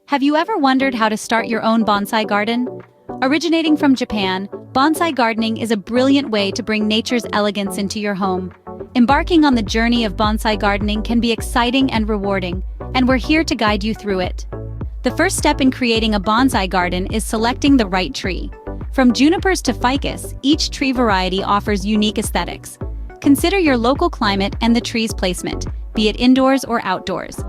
Have you ever wondered how to start your own bonsai garden? Originating from Japan, bonsai gardening is a brilliant way to bring nature's elegance into your home. Embarking on the journey of bonsai gardening can be exciting and rewarding, and we're here to guide you through it. The first step in creating a bonsai garden is selecting the right tree. From junipers to ficus, each tree variety offers unique aesthetics. Consider your local climate and the tree's placement, be it indoors or outdoors.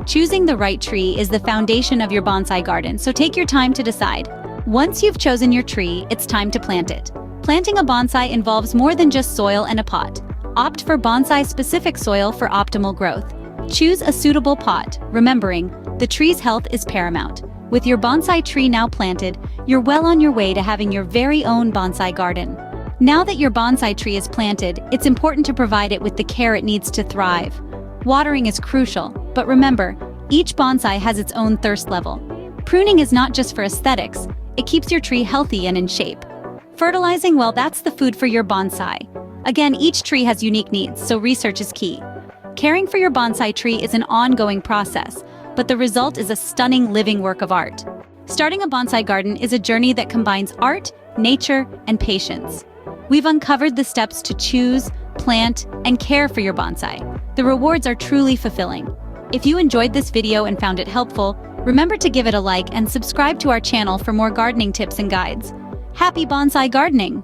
Choosing the right tree is the foundation of your bonsai garden, so take your time to decide. Once you've chosen your tree, it's time to plant it. Planting a bonsai involves more than just soil and a pot. Opt for bonsai-specific soil for optimal growth. Choose a suitable pot, remembering, the tree's health is paramount. With your bonsai tree now planted, you're well on your way to having your very own bonsai garden. Now that your bonsai tree is planted, it's important to provide it with the care it needs to thrive. Watering is crucial, but remember, each bonsai has its own thirst level. Pruning is not just for aesthetics, it keeps your tree healthy and in shape. Fertilizing, well, that's the food for your bonsai. Again, each tree has unique needs, so research is key. Caring for your bonsai tree is an ongoing process, but the result is a stunning living work of art. Starting a bonsai garden is a journey that combines art, nature, and patience. We've uncovered the steps to choose, plant, and care for your bonsai. The rewards are truly fulfilling. If you enjoyed this video and found it helpful, remember to give it a like and subscribe to our channel for more gardening tips and guides. Happy bonsai gardening!